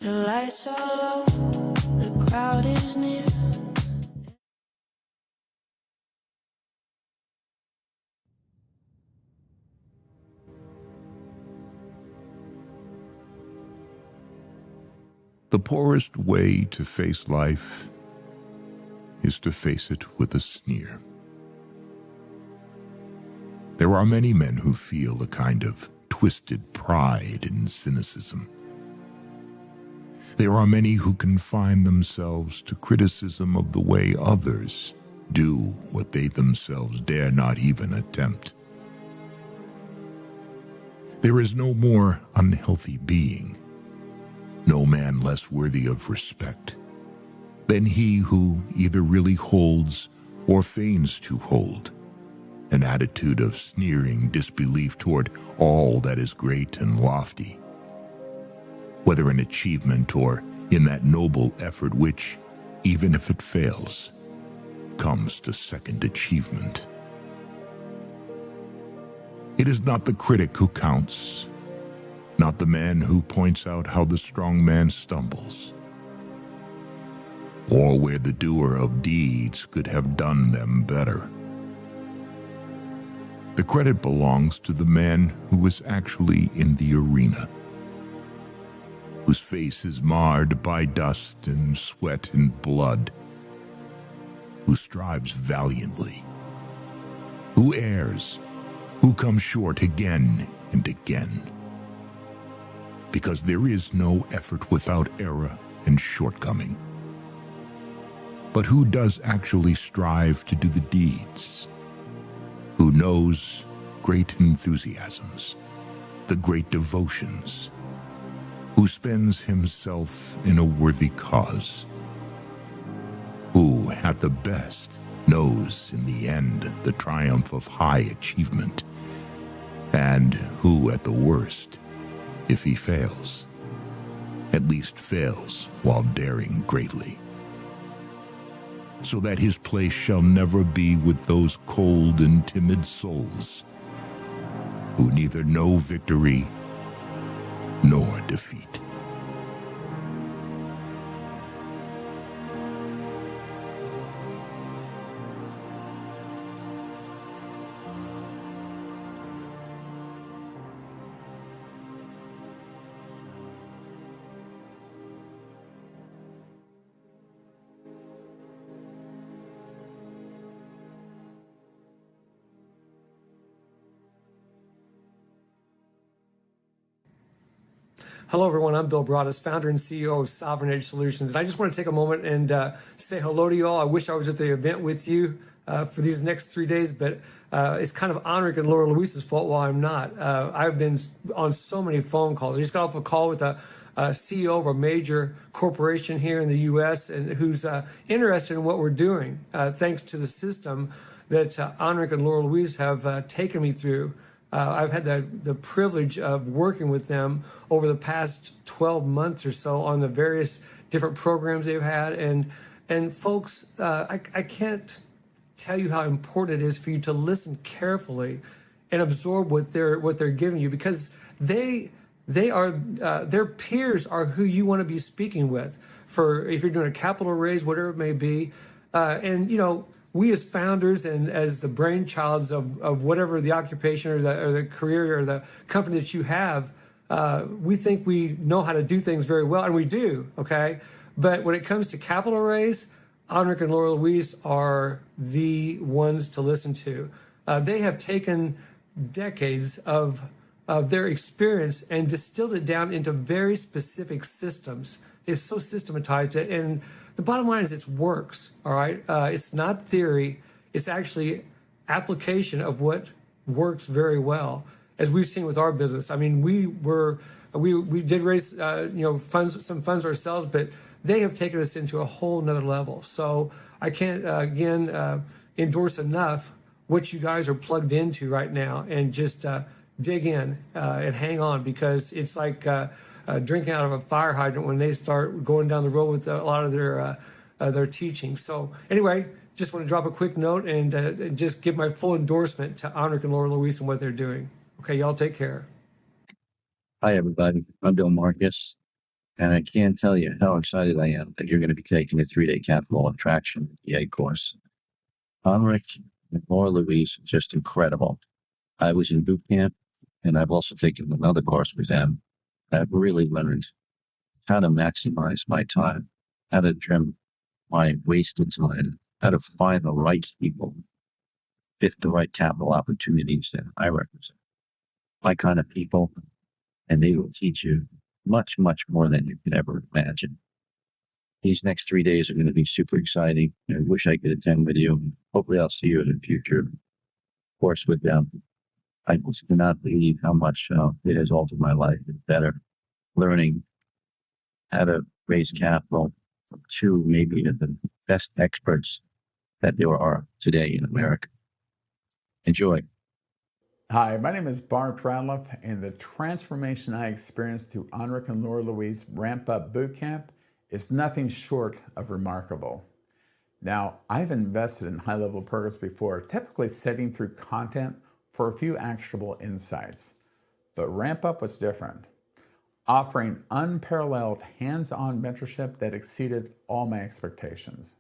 The lights are low, the crowd is near. The poorest way to face life is to face it with a sneer. There are many men who feel a kind of twisted pride in cynicism. There are many who confine themselves to criticism of the way others do what they themselves dare not even attempt. There is no more unhealthy being, no man less worthy of respect than he who either really holds or feigns to hold an attitude of sneering disbelief toward all that is great and lofty, whether in achievement or in that noble effort which, even if it fails, comes to second achievement. It is not the critic who counts, not the man who points out how the strong man stumbles, or where the doer of deeds could have done them better. The credit belongs to the man who is actually in the arena, whose face is marred by dust and sweat and blood, who strives valiantly, who errs, who comes short again and again. Because there is no effort without error and shortcoming. But who does actually strive to do the deeds? Who knows great enthusiasms, the great devotions, who spends himself in a worthy cause, who, at the best, knows in the end the triumph of high achievement, and who, at the worst, if he fails, at least fails while daring greatly, so that his place shall never be with those cold and timid souls who neither know victory nor defeat. Hello, everyone. I'm Bill Broadus, founder and CEO of Sovereign Edge Solutions. And I just want to take a moment and say hello to you all. I wish I was at the event with you for these next 3 days, but it's kind of Henrik and Laura Luis's fault while I'm not. I've been on so many phone calls. I just got off a call with a CEO of a major corporation here in the U.S. and who's interested in what we're doing, thanks to the system that Henrik and Laura Luis have taken me through. I've had the privilege of working with them over the past 12 months or so on the various different programs they've had. And folks, I can't tell you how important it is for you to listen carefully and absorb what they're giving you, because they are their peers are who you want to be speaking with for if you're doing a capital raise, whatever it may be. And you know, we as founders and as the brainchilds of whatever the occupation or the career or the company that you have, we think we know how to do things very well, and we do, okay? But when it comes to capital raise, Henrik and Laura Louise are the ones to listen to. They have taken decades of their experience and distilled it down into very specific systems. They've so systematized it, and the bottom line is it works, all right? It's not theory. It's actually application of what works very well, as we've seen with our business. I mean, we did raise some funds ourselves, but they have taken us into a whole nother level. So I can't, endorse enough what you guys are plugged into right now, and just dig in and hang on, because it's like drinking out of a fire hydrant when they start going down the road with a lot of their teaching. So anyway, just want to drop a quick note and just give my full endorsement to Henrik and Laura Louise and what they're doing. Okay, y'all take care. Hi, everybody. I'm Bill Marcus. And I can't tell you how excited I am that you're going to be taking a 3-day capital attraction EA course. Henrik and Laura Louise are just incredible. I was in boot camp, and I've also taken another course with them. I've really learned how to maximize my time, how to trim my wasted time, how to find the right people, fit the right capital opportunities that I represent. My kind of people, and they will teach you much, much more than you could ever imagine. These next 3 days are going to be super exciting. I wish I could attend with you. Hopefully I'll see you in a future course with them. I just cannot believe how much it has altered my life and better. Learning how to raise capital from two, maybe the best experts that there are today in America. Enjoy. Hi, my name is Bart Radliff, and the transformation I experienced through Henrik and Laura Louise Ramp Up Bootcamp is nothing short of remarkable. Now, I've invested in high-level programs before, typically sitting through content for a few actionable insights. But Ramp Up was different, offering unparalleled hands-on mentorship that exceeded all my expectations.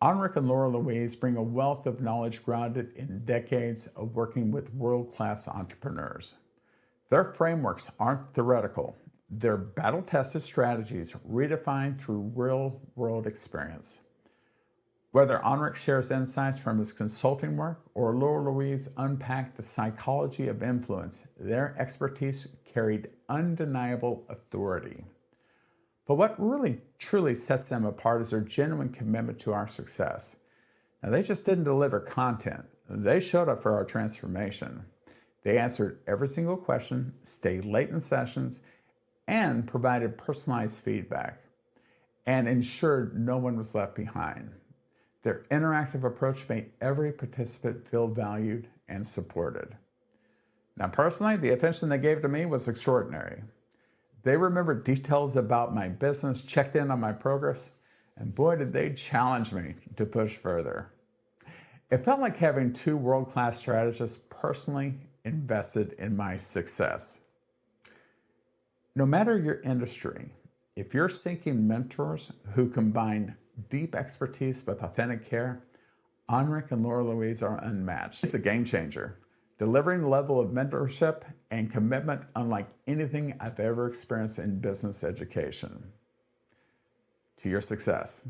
Henrik and Laura Louise bring a wealth of knowledge grounded in decades of working with world-class entrepreneurs. Their frameworks aren't theoretical. They're battle-tested strategies redefined through real-world experience. Whether Henrik shares insights from his consulting work or Laura Louise unpacked the psychology of influence, their expertise carried undeniable authority. But what really truly sets them apart is their genuine commitment to our success. Now, they just didn't deliver content. They showed up for our transformation. They answered every single question, stayed late in sessions, and provided personalized feedback, and ensured no one was left behind. Their interactive approach made every participant feel valued and supported. Now, personally, the attention they gave to me was extraordinary. They remembered details about my business, checked in on my progress, and boy, did they challenge me to push further. It felt like having two world-class strategists personally invested in my success. No matter your industry, if you're seeking mentors who combine deep expertise with authentic care, Henrik and Laura Louise are unmatched. It's a game changer, delivering a level of mentorship and commitment unlike anything I've ever experienced in business education. To your success.